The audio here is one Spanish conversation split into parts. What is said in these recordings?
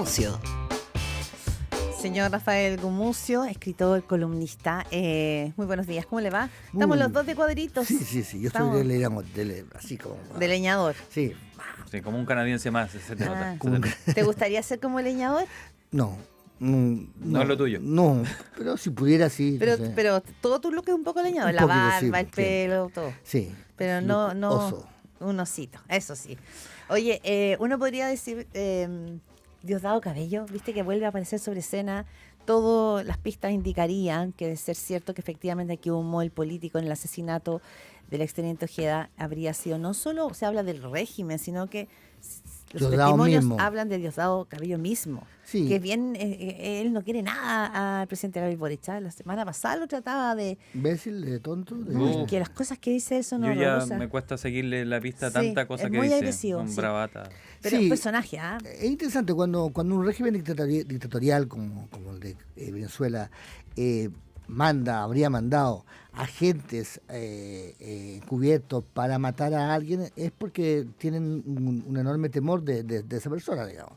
Gumucio. Señor Rafael Gumucio, escritor, columnista. Muy buenos días, ¿cómo le va? Estamos los dos de cuadritos. Sí, yo estoy así como... De leñador. Sí. Sí, como un canadiense más, se te nota. ¿Te gustaría ser como leñador? No es lo tuyo. No, pero si pudiera, sí. Pero todo tu look es un poco leñador, Un la poquito, barba, sí, el pelo, todo. Sí. Pero no, Oso. un osito, eso sí. Oye, uno podría decir, Diosdado Cabello, viste que vuelve a aparecer sobre escena. Todas las pistas indicarían que, de ser cierto que efectivamente aquí hubo un móvil político en el asesinato del exteniente Ojeda, habría sido, no solo se habla del régimen, sino que los Diosdado testimonios mismo. hablan de Diosdado Cabello mismo. Sí. Que bien, él no quiere nada al presidente Gabriel Boric. La semana pasada lo trataba de... Imbécil, de tonto. que las cosas que dice él son Yo ya horrorosas. me cuesta seguirle la pista a Sí, tanta cosa es que muy dice. agresivo, Un sí. bravata. Pero Sí. un personaje, ¿ah? Es interesante cuando un régimen dictatorial como el de Venezuela habría mandado agentes encubiertos para matar a alguien, es porque tienen un enorme temor de esa persona, digamos.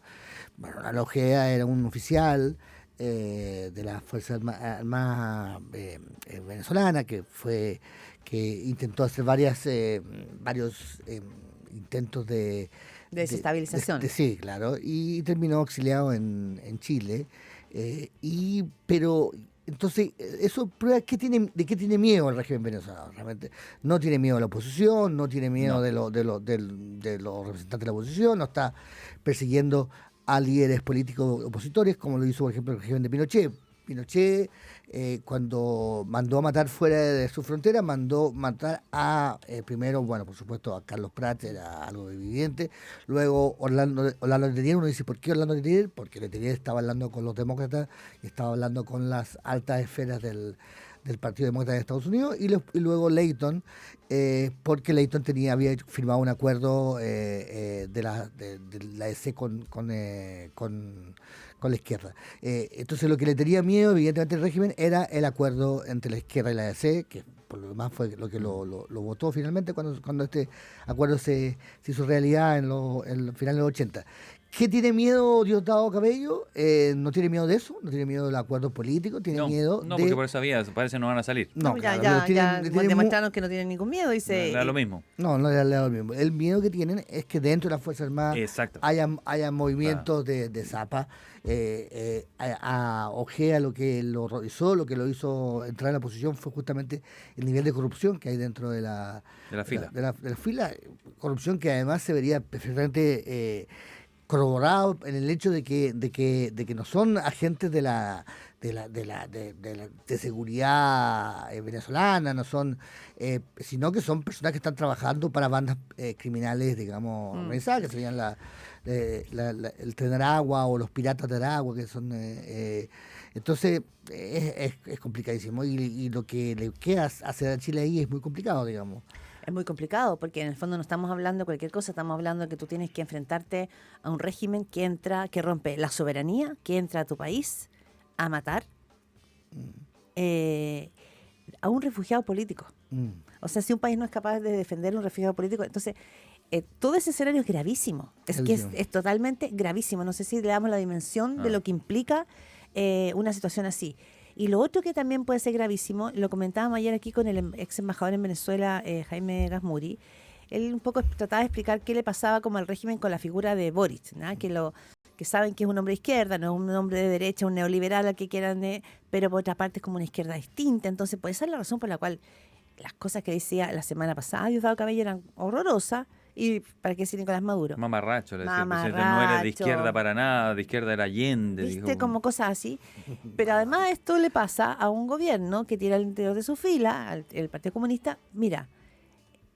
Bueno, la Ojeda era un oficial de la Fuerza Armada venezolana que intentó hacer varios intentos de desestabilización. Sí, claro, y terminó exiliado en Chile. Pero entonces eso prueba de qué tiene miedo el régimen venezolano. Realmente no tiene miedo a la oposición, no tiene miedo de los representantes de la oposición, no está persiguiendo a líderes políticos opositores, como lo hizo, por ejemplo, el régimen de Pinochet. Pinochet, cuando mandó a matar fuera de su frontera, mandó matar primero, por supuesto, a Carlos Prats, era algo evidente. Luego Orlando Letelier, uno dice, ¿por qué Orlando Letelier? Porque Letelier estaba hablando con los demócratas y estaba hablando con las altas esferas del Partido Demócrata de Estados Unidos, y luego Leighton, porque Leighton había firmado un acuerdo de la EC con la izquierda. Entonces lo que le tenía miedo, evidentemente, el régimen era el acuerdo entre la izquierda y la EC, que por lo demás fue lo que lo votó finalmente cuando este acuerdo se hizo realidad en final de los 80. ¿Qué tiene miedo Diosdado Cabello? No tiene miedo de eso, no tiene miedo del acuerdo político, tiene miedo de... No, porque por esa vía parece no van a salir. No, ya tiene demostraron que no tienen ningún miedo, dice... Le da lo mismo. No le da lo mismo. El miedo que tienen es que dentro de las Fuerzas Armadas haya movimientos de zapa. A Ojeda lo que lo hizo entrar en la oposición fue justamente el nivel de corrupción que hay dentro de la fila. De la fila, corrupción que además se vería perfectamente corroborado en el hecho de que no son agentes de seguridad venezolana, no son, sino que son personas que están trabajando para bandas criminales, digamos, organizadas, que serían el Tren de Aragua o los Piratas de Aragua, que son... entonces, es complicadísimo. Y lo que le queda hacer a Chile ahí es muy complicado, digamos. Es muy complicado porque en el fondo no estamos hablando de cualquier cosa, estamos hablando de que tú tienes que enfrentarte a un régimen que rompe la soberanía, que entra a tu país a matar a un refugiado político. O sea, si un país no es capaz de defender a un refugiado político, entonces todo ese escenario es gravísimo. Es totalmente gravísimo. No sé si le damos la dimensión de lo que implica una situación así. Y lo otro que también puede ser gravísimo, lo comentábamos ayer aquí con el ex embajador en Venezuela, Jaime Gasmuri. Él un poco trataba de explicar qué le pasaba como al régimen con la figura de Boric, ¿no? Que saben que es un hombre de izquierda, no es un hombre de derecha, un neoliberal al que quieran, pero por otra parte es como una izquierda distinta. Entonces, pues esa es la razón por la cual las cosas que decía la semana pasada Diosdado Cabello eran horrorosas. ¿Y para qué decir Nicolás Maduro? Mamarracho, le decía el presidente, no era de izquierda para nada, de izquierda era Allende. ¿Viste? Dijo. Como cosas así. Pero además esto le pasa a un gobierno que tiene al interior de su fila, el Partido Comunista. Mira,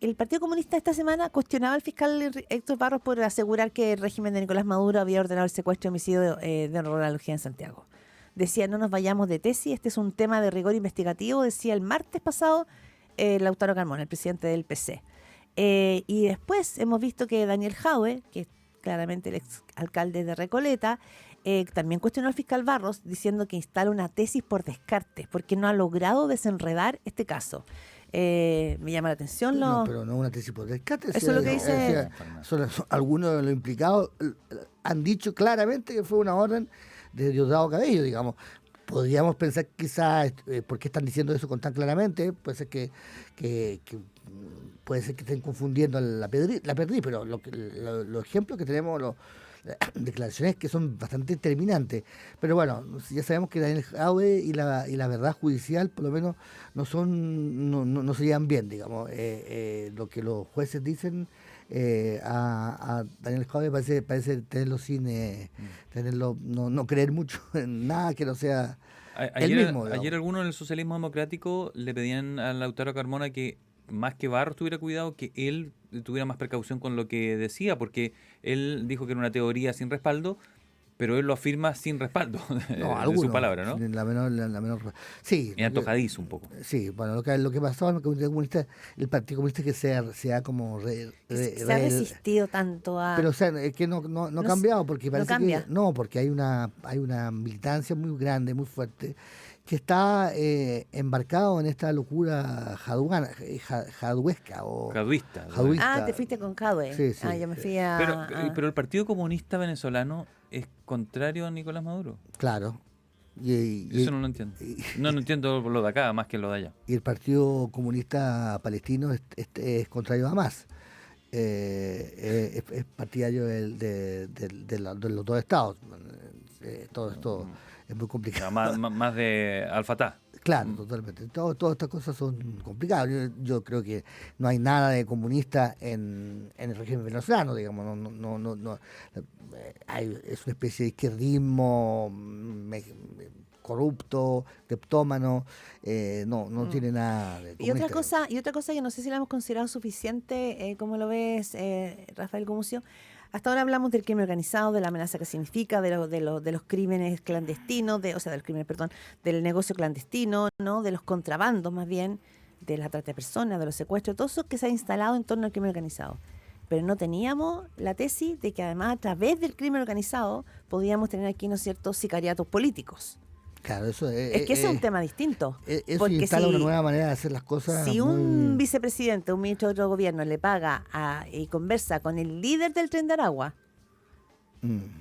el Partido Comunista esta semana cuestionaba al fiscal Héctor Barros por asegurar que el régimen de Nicolás Maduro había ordenado el secuestro y homicidio de Ronald Ojeda en Santiago. Decía, no nos vayamos de tesis, este es un tema de rigor investigativo, decía el martes pasado Lautaro Carmona, el presidente del PC. Y después hemos visto que Daniel Jadue, que es claramente el ex alcalde de Recoleta, también cuestionó al fiscal Barros diciendo que instala una tesis por descarte, porque no ha logrado desenredar este caso. Me llama la atención No, pero no una tesis por rescate. Eso es lo que dice... Algunos de los implicados han dicho claramente que fue una orden de Diosdado Cabello, digamos. Podríamos pensar quizás, ¿por qué están diciendo eso con tan claramente? Puede ser que estén confundiendo la Perdiz, pero los ejemplos que tenemos, declaraciones que son bastante determinantes. Pero bueno, ya sabemos que Daniel Jadwe y la verdad judicial por lo menos no se llevan bien, digamos. Lo que los jueces dicen a Daniel Jadwe parece tenerlo no creer mucho en nada que no sea él mismo. Ayer algunos en el socialismo democrático le pedían a Lautaro Carmona que más que Barros tuviera cuidado, que él tuviera más precaución con lo que decía, porque él dijo que era una teoría sin respaldo, pero él lo afirma sin respaldo de su palabra, ¿no? La menor, sí. Y antojadizo un poco. Sí, bueno, lo que pasó en el Partido Comunista es que se ha como... se ha resistido tanto a... Pero o sea, es que no ha cambiado, porque parece cambia. porque hay una militancia muy grande, muy fuerte, que está embarcado en esta locura jaduesca o jaduista. Ah, te fuiste con Jadwe. Sí. Yo me fui a... Pero el Partido Comunista Venezolano es contrario a Nicolás Maduro. Claro. Eso no lo entiendo. No entiendo lo de acá más que lo de allá. Y el Partido Comunista Palestino es contrario a Hamas. Es partidario de los dos estados. Todo esto es muy complicado. Más de Al-Fatah. Claro, totalmente. Todas estas cosas son complicadas. Yo creo que no hay nada de comunista en el régimen venezolano, digamos. Es una especie de izquierdismo corrupto, cleptómano, no tiene nada de comunista. Y otra cosa que no sé si la hemos considerado suficiente, ¿cómo lo ves, Rafael Gumucio? Hasta ahora hablamos del crimen organizado, de la amenaza que significa, de los crímenes clandestinos, del negocio clandestino, ¿no? De los contrabandos más bien, de la trata de personas, de los secuestros, todo eso que se ha instalado en torno al crimen organizado. Pero no teníamos la tesis de que además a través del crimen organizado podíamos tener aquí, ¿no es cierto?, sicariatos políticos. Claro, eso es que ese es un tema distinto. Eso instala una nueva manera de hacer las cosas. Si un vicepresidente, un ministro de otro gobierno le paga y conversa con el líder del Tren de Aragua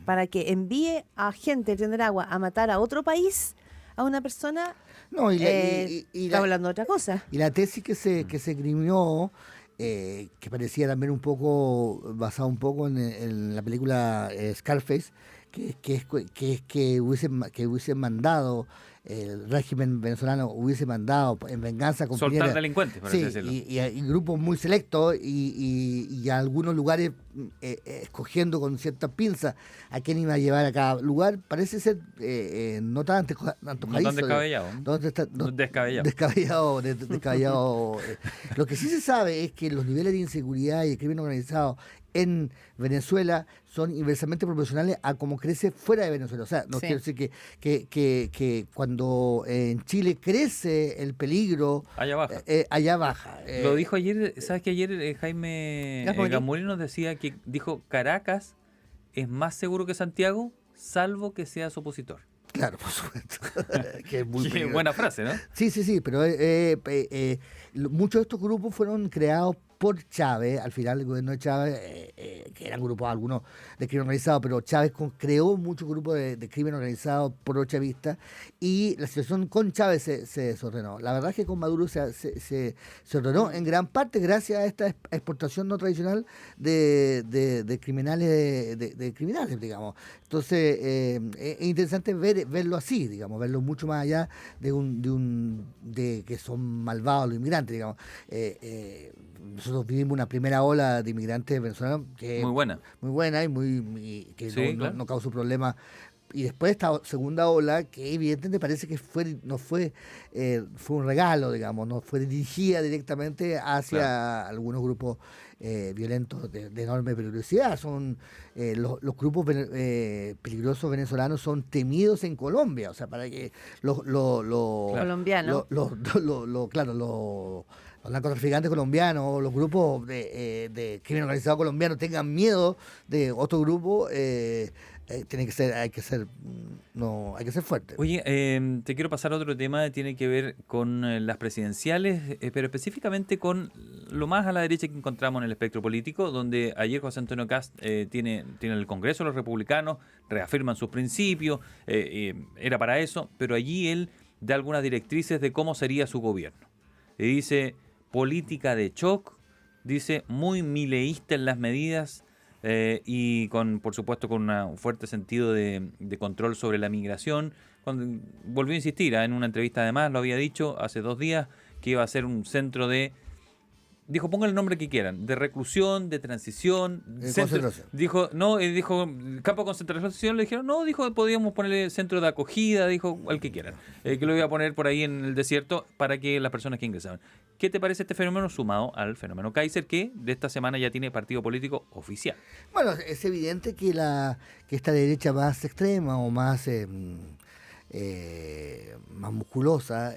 para que envíe a gente del Tren de Aragua a matar a otro país, a una persona, está hablando de otra cosa. Y la tesis que se esgrimió, que parecía también un poco basada un poco en la película Scarface, que hubiesen mandado, el régimen venezolano hubiese mandado en venganza con soltar delincuentes, por así decirlo. Y grupos muy selectos y a algunos lugares escogiendo con ciertas pinzas a quién iba a llevar a cada lugar. Parece ser no tan antojadizo. No tan descabellado. Descabellado. Lo que sí se sabe es que los niveles de inseguridad y el crimen organizado en Venezuela son inversamente proporcionales a cómo crece fuera de Venezuela. O sea, no quiero decir que cuando en Chile crece el peligro, allá baja. Lo dijo ayer, ¿sabes que ayer Jaime Gamuri nos decía que dijo Caracas es más seguro que Santiago, salvo que seas opositor? Claro, por supuesto. Que es muy buena frase, ¿no? Sí, pero muchos de estos grupos fueron creados por Chávez, al final el gobierno de Chávez, que eran grupos algunos de crimen organizado, pero Chávez creó muchos grupos de crimen organizado por chavistas, y la situación con Chávez se desordenó. La verdad es que con Maduro se ordenó en gran parte gracias a esta exportación no tradicional de criminales, de criminales, digamos. Entonces, es interesante verlo así, digamos, verlo mucho más allá de que son malvados los inmigrantes, digamos. Nosotros vivimos una primera ola de inmigrantes venezolanos que muy buena y que sí, no causó problemas, y después esta segunda ola que evidentemente parece que fue un regalo, digamos, no fue dirigida directamente hacia algunos grupos violentos de enorme peligrosidad. Son los grupos peligrosos venezolanos son temidos en Colombia, o sea, para que los colombianos, los narcotraficantes colombianos, los grupos de crimen organizado colombiano tengan miedo de otro grupo, hay que ser no hay que ser fuerte. Oye, te quiero pasar a otro tema, tiene que ver con las presidenciales, pero específicamente con lo más a la derecha que encontramos en el espectro político, donde ayer José Antonio Kast tiene el Congreso, los republicanos reafirman sus principios, era para eso, pero allí él da algunas directrices de cómo sería su gobierno. Y dice, política de shock, dice, muy mileísta en las medidas, y por supuesto con un fuerte sentido de control sobre la migración. Volvió a insistir, en una entrevista además, lo había dicho hace 2 días, que iba a ser un centro de, dijo, pongan el nombre que quieran, de reclusión, de transición, concentración. Dijo, campo de concentración, le dijeron, no, dijo, podíamos ponerle centro de acogida, dijo, al que quieran, que lo iba a poner por ahí en el desierto para que las personas que ingresaban. ¿Qué te parece este fenómeno sumado al fenómeno Kaiser, que de esta semana ya tiene partido político oficial? Bueno, es evidente que esta derecha más extrema o más musculosa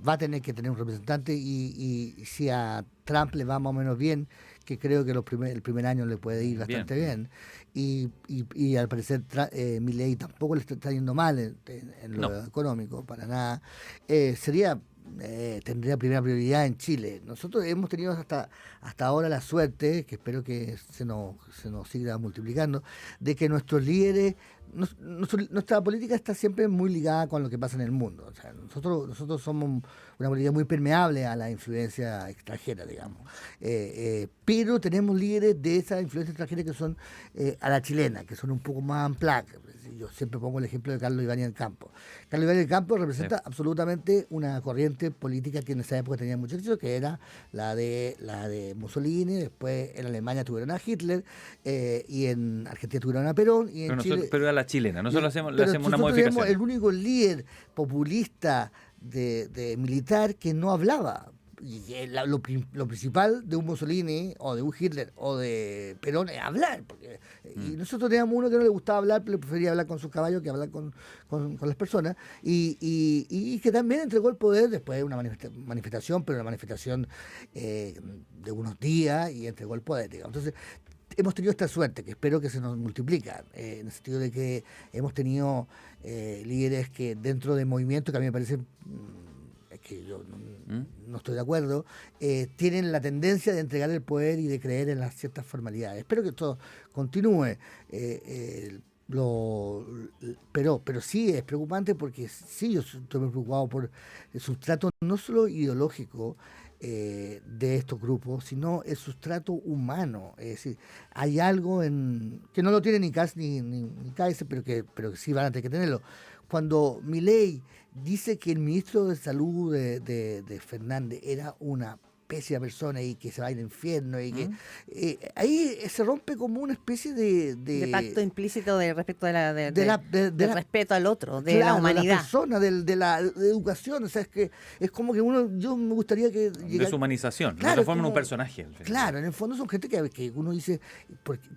va a tener que tener un representante y si a Trump le va más o menos bien, que creo que el primer año le puede ir bastante bien, y al parecer Milei tampoco le está yendo mal en lo económico, para nada, tendría primera prioridad en Chile. Nosotros hemos tenido hasta ahora la suerte, que espero que se nos siga multiplicando, de que nuestros líderes, nuestra política está siempre muy ligada con lo que pasa en el mundo. O sea, nosotros somos una política muy permeable a la influencia extranjera, digamos. Pero tenemos líderes de esa influencia extranjera que son a la chilena, que son un poco más en placa. Yo siempre pongo el ejemplo de Carlos Ibáñez Campo. Carlos Ibáñez Campo representa absolutamente una corriente política que en esa época tenía mucho éxito, que era la de Mussolini. Después en Alemania tuvieron a Hitler, y en Argentina tuvieron a Perón, y en Chile, pero era la chilena, nosotros le hacemos una nosotros modificación. El único líder populista de militar que no hablaba. Y lo principal de un Mussolini o de un Hitler o de Perón es hablar, y nosotros teníamos uno que no le gustaba hablar, pero prefería hablar con sus caballos que hablar con las personas, y que también entregó el poder después de una manifestación, pero una manifestación de unos días, y entregó el poder, digamos. Entonces hemos tenido esta suerte, que espero que se nos multiplica, en el sentido de que hemos tenido líderes que dentro del movimiento, que a mí me parece que yo no estoy de acuerdo, tienen la tendencia de entregar el poder y de creer en las ciertas formalidades. Espero que esto continúe, pero sí es preocupante, porque sí, yo estoy muy preocupado por el sustrato no solo ideológico de estos grupos, sino el sustrato humano. Es decir, hay algo que no lo tiene ni Kast ni Kaiser, pero que sí van a tener que tenerlo. Cuando Milei dice que el ministro de Salud de Fernández era una pésima persona y que se va al infierno, y que ahí se rompe como una especie de pacto implícito de respecto del respeto al otro, de la humanidad, de la persona, de la educación. O sea, es como que yo me gustaría que deshumanización, claro, no se forman un personaje. Claro, en el fondo son gente que uno dice,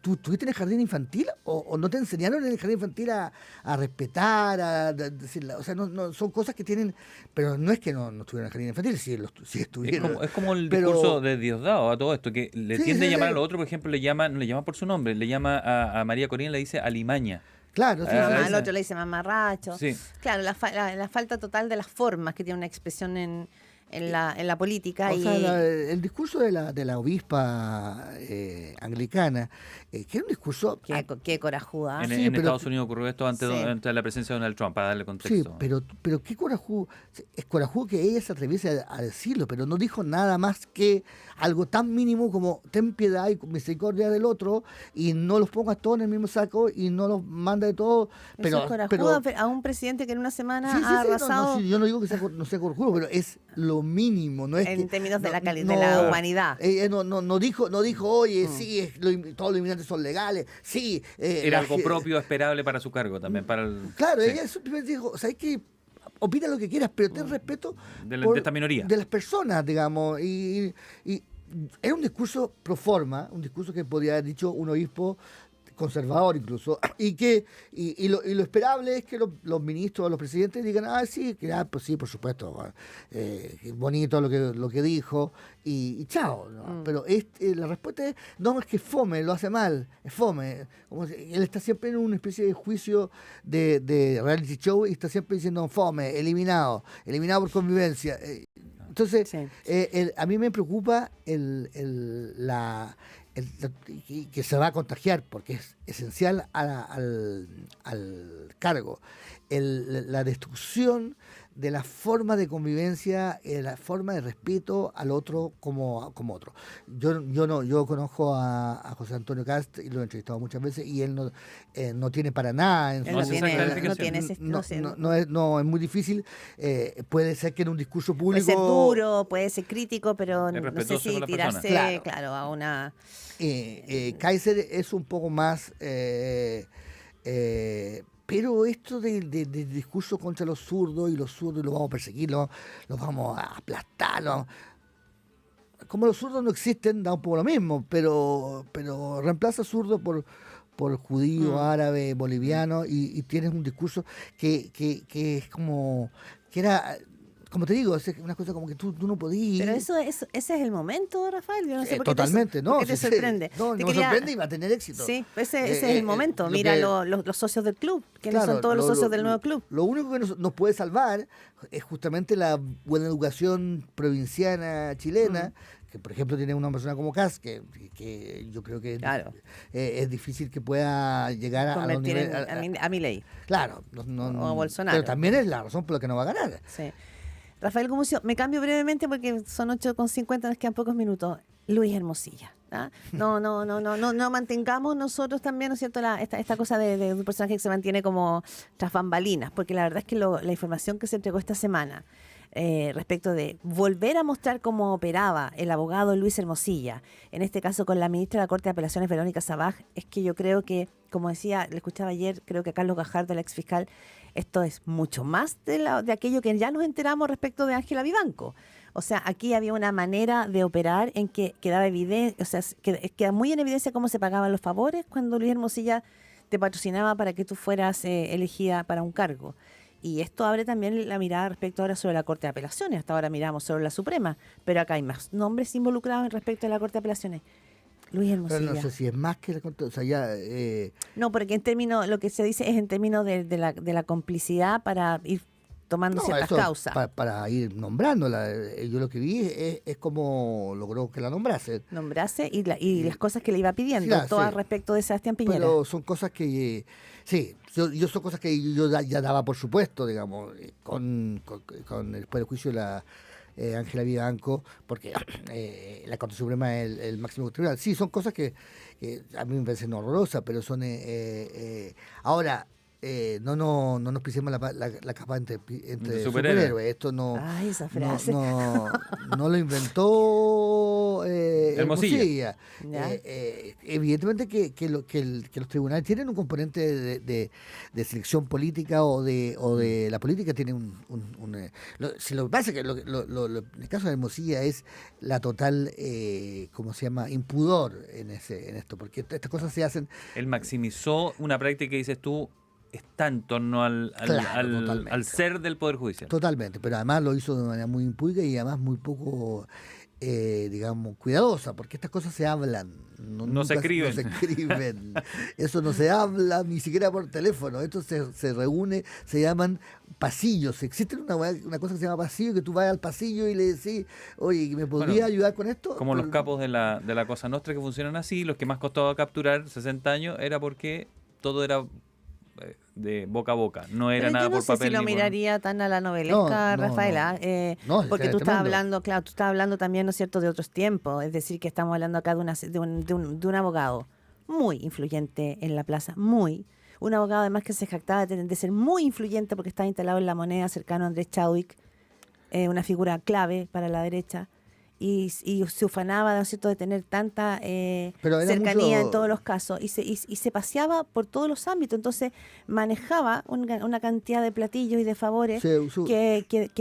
¿tú estuviste en el jardín infantil o no te enseñaron en el jardín infantil a respetar, a decirla? O sea, no son cosas que tienen, pero no es que no estuvieron en el jardín infantil, sí estuvieron. Es como el discurso de Diosdado a todo esto, que le tiende a llamar a lo otro, por ejemplo, no le llama por su nombre, le llama a María Corina, le dice Alimaña. Claro, al otro le dice mamarracho. Sí. Claro, la falta total de las formas que tiene una expresión en la política. O sea, el discurso de la obispa anglicana, que era un discurso... Qué corajuda. En Estados Unidos ocurrió esto ante la presencia de Donald Trump, para darle contexto. Sí, pero qué corajudo. Es corajudo que ella se atreviese a decirlo, pero no dijo nada más que algo tan mínimo como ten piedad y misericordia del otro, y no los pongas todos en el mismo saco y no los manda de todo. Pero es corajudo a un presidente que en una semana ha arrasado... yo no digo que no sea corajudo, pero es lo mínimo, no es en términos de la humanidad. No dijo, oye, sí, todos los inmigrantes son legales, sí. Era algo propio, esperable para su cargo también. Claro, ella simplemente dijo, ¿sabes qué? Opina lo que quieras, pero ten respeto de esta minoría. De las personas, digamos. Y era un discurso pro forma, un discurso que podría haber dicho un obispo conservador incluso, y lo esperable es que los ministros o los presidentes digan, sí, pues sí, por supuesto, bonito lo que dijo, y chao, ¿no? Pero la respuesta es, no, es que fome, lo hace mal, es fome. Como él está siempre en una especie de juicio de reality show y está siempre diciendo fome, eliminado por convivencia. Entonces, Sí. a mí me preocupa que se va a contagiar, porque es esencial al cargo. La destrucción de la forma de convivencia, la forma de respeto al otro como otro. Yo conozco a José Antonio Cast y lo he entrevistado muchas veces y él no tiene para nada. Él No, es muy difícil. Puede ser que en un discurso público... Puede ser duro, puede ser crítico, pero Es no sé si tirarse, claro, a una... Kaiser es un poco más... pero esto del discurso contra los zurdos y los vamos a perseguir, los vamos a aplastar. Como los zurdos no existen, da un poco lo mismo, pero reemplaza zurdo por judío, árabe, boliviano, y tienes un discurso que es como... que era... Como te digo, es una cosa como que tú no podías... Pero ese es el momento, Rafael. Yo no sé por qué totalmente, ¿por qué te sorprende? No, me sorprende y va a tener éxito. Sí, ese es el momento. Mira los socios del club, ¿quiénes son todos los socios del nuevo club? Lo único que nos puede salvar es justamente la buena educación provinciana chilena, que por ejemplo tiene una persona como Kass, que yo creo que es difícil que pueda llegar a los niveles... a Milei. Claro. O a Bolsonaro. Pero también es la razón por la que no va a ganar. Sí. Rafael Gumucio, me cambio brevemente porque son 8:50, nos quedan pocos minutos. Luis Hermosilla. No mantengamos nosotros también, ¿no es cierto?, esta cosa de un personaje que se mantiene como tras bambalinas, porque la verdad es que la información que se entregó esta semana respecto de volver a mostrar cómo operaba el abogado Luis Hermosilla, en este caso con la ministra de la Corte de Apelaciones, Verónica Sabaj, es que yo creo que, como decía, le escuchaba ayer, creo que a Carlos Gajardo, el exfiscal, esto es mucho más de aquello que ya nos enteramos respecto de Ángela Vivanco. O sea, aquí había una manera de operar en que quedaba evidente, o sea, queda muy en evidencia cómo se pagaban los favores cuando Luis Hermosilla te patrocinaba para que tú fueras elegida para un cargo. Y esto abre también la mirada respecto ahora sobre la Corte de Apelaciones. Hasta ahora miramos sobre la Suprema, pero acá hay más nombres involucrados respecto a la Corte de Apelaciones. Luis Hermosilla. Pero no sé si es más que la Corte, o sea, ya... No, porque en términos, lo que se dice es en términos de la complicidad para ir tomando ciertas causas. Para ir nombrándola. Yo lo que vi es cómo logró que la nombrase. Nombrase y las cosas que le iba pidiendo, todas respecto de Sebastián Piñera. Pero son cosas que... sí, yo son cosas que yo ya daba por supuesto, digamos, con el juicio de la Ángela Vivanco, porque la Corte Suprema es el máximo tribunal. Sí, son cosas que a mí me parecen horrorosas, pero son... ahora... no nos pisemos la capa entre superhéroes. Esto no, esa frase. no lo inventó Hermosilla. Evidentemente que los tribunales tienen un componente de selección política o de la política tiene si lo que pasa es que en el caso de Hermosilla es la total ¿cómo se llama? Impudor en esto, porque estas cosas se hacen. Él maximizó una práctica que dices tú está en torno al ser del Poder Judicial. Totalmente, pero además lo hizo de manera muy impúdica y además muy poco, digamos, cuidadosa, porque estas cosas se hablan. No se escriben. No se escriben. Eso no se habla ni siquiera por teléfono. Esto se reúne, se llaman pasillos. Existe una cosa que se llama pasillo, que tú vas al pasillo y le decís, oye, ¿me podría ayudar con esto? Como los capos de la Cosa Nostra que funcionan así, los que más costaba capturar 60 años era porque todo era de boca a boca, no era nada por papel. No sé si lo miraría tan a la novelesca, Rafaela, porque tú estás hablando también, ¿no es cierto?, de otros tiempos, es decir, que estamos hablando acá de un abogado muy influyente en la plaza, un abogado además que se jactaba de ser muy influyente porque está instalado en La Moneda, cercano a Andrés Chadwick, una figura clave para la derecha, y se ufanaba, ¿no es cierto?, de tener tanta Pero era cercanía mucho- en todos los casos y se paseaba por todos los ámbitos, entonces manejaba una cantidad de platillos y de favores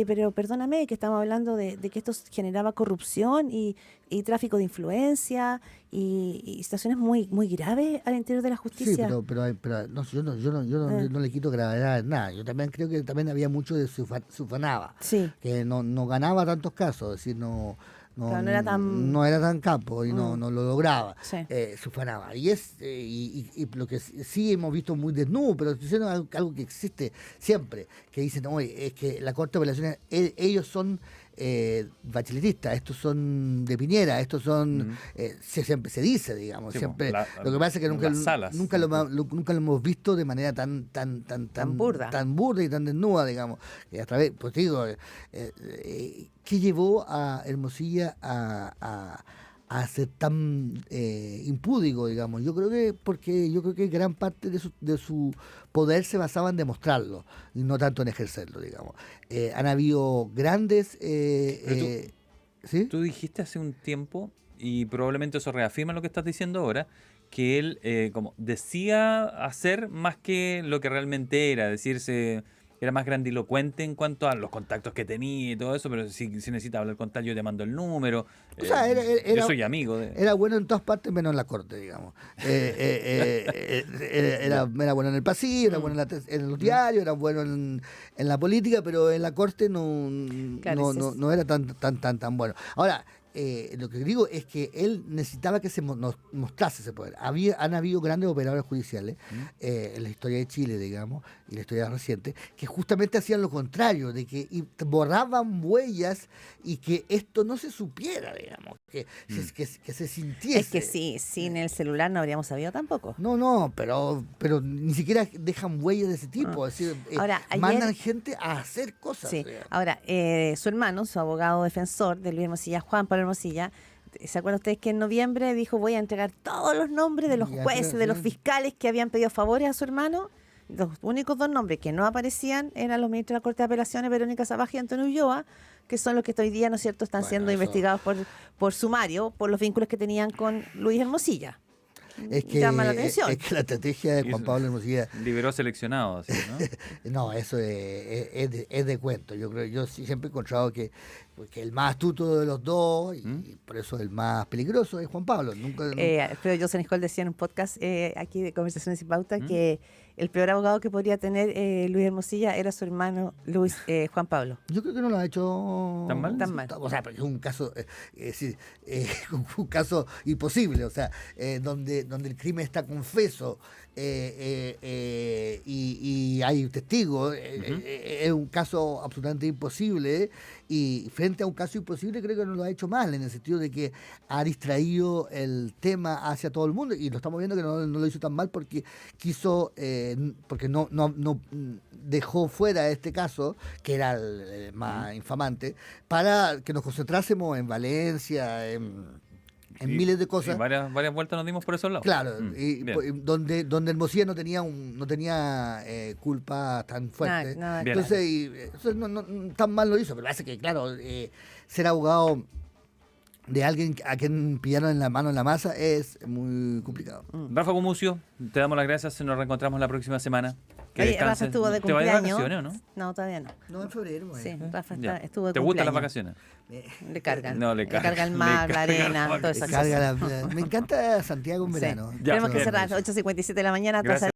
pero perdóname, que estamos hablando de que esto generaba corrupción y tráfico de influencia y situaciones muy muy graves al interior de la Sí, justicia. pero no, yo no le quito gravedad a nada. Yo también creo que también había mucho de se ufanaba, Sí. que no ganaba tantos casos, es decir, Claro, no era tan- no era tan campo y no lo lograba. Sí. Se ufanaba. Y lo que sí hemos visto muy desnudo, pero estoy diciendo algo que existe siempre, que dicen, oye, es que la Corte de Apelaciones, ellos son bacheletistas, estos son de Piñera, estos son, siempre se dice, digamos, Sí, siempre. la- Lo que pasa es que nunca, las salas. nunca lo hemos visto de manera tan burda. tan burda y tan desnuda, digamos. A través, pues digo, ¿qué llevó a Hermosilla a ser tan impúdico, digamos? Yo creo que gran parte de su poder se basaba en demostrarlo y no tanto en ejercerlo, digamos. Han habido grandes ¿sí? Tú dijiste hace un tiempo, y probablemente eso reafirma lo que estás diciendo ahora, que él como decía hacer más que lo que realmente era, decirse, era más grandilocuente en cuanto a los contactos que tenía y todo eso, pero si necesitas hablar con tal, yo te mando el número. O sea, yo soy amigo de... Era bueno en todas partes menos en la corte, digamos. Era bueno en el pasillo, era bueno en los diarios, era bueno en la política, pero en la corte Claro, no era tan bueno. Ahora, lo que digo es que él necesitaba que se mostrase ese poder. Han habido grandes operadores judiciales en la historia de Chile, digamos, y la historia reciente, que justamente hacían lo contrario, de que borraban huellas y que esto no se supiera, digamos, que se sintiese. Es que sí, sin el celular no habríamos sabido tampoco. No, pero ni siquiera dejan huellas de ese tipo. Es decir, Ahora, mandan gente a hacer cosas. Sí. digamos. Ahora, su hermano, su abogado defensor de Luis Hermosilla, Juan Pablo Hermosilla, ¿se acuerdan ustedes que en noviembre dijo voy a entregar todos los nombres de los Ya, jueces, pero, de los sí. fiscales que habían pedido favores a su hermano? Los únicos dos nombres que no aparecían eran los ministros de la Corte de Apelaciones, Verónica Zabaje y Antonio Ulloa, que son los que hoy día, ¿no es cierto?, están Bueno, siendo eso- investigados por sumario, por los vínculos que tenían con Luis Hermosilla. Es que, Llama la atención. es que la estrategia de Y Juan eso- Pablo Hermosilla, Liberó seleccionados, así, ¿no? no, eso es de cuento. Yo siempre he encontrado que el más astuto de los dos, y por eso el más peligroso, es Juan Pablo. Nunca, Alfredo José Nicole decía en un podcast aquí de Conversaciones y Pauta que el peor abogado que podría tener Luis Hermosilla era su hermano Juan Pablo. Yo creo que no lo ha hecho ¿Tan mal? Tan mal. O sea, porque es un caso, un caso imposible, o sea, donde el crimen está confeso y hay testigos, es un caso absolutamente imposible, y frente a un caso imposible creo que no lo ha hecho mal, en el sentido de que ha distraído el tema hacia todo el mundo, y lo estamos viendo que no lo hizo tan mal porque quiso, porque no dejó fuera este caso, que era el más infamante, para que nos concentrásemos en Valencia, en miles de cosas. Y varias vueltas nos dimos por esos lados. Claro, Bien. donde Hermosilla no tenía culpa tan fuerte. Nada, Bien. Entonces, eso no tan mal lo hizo, pero parece que, claro, ser abogado de alguien a quien pillaron en la mano en la masa es muy complicado. Rafa Gumucio, te damos las gracias, nos reencontramos la próxima semana. Que Oye, descanses. Rafa estuvo de ¿Te vas de cumpleaños. vacaciones o no? No, todavía no. No, en febrero. Sí, Rafa Ya. estuvo de ¿Te gustan las cumpleaños. vacaciones? Le cargan. No, le cargan, el le mar, la cargan arena, las todas esas Me cosas. encanta Santiago en Sí. verano. Ya, Tenemos que bien. cerrar 8:57 de la mañana. Gracias.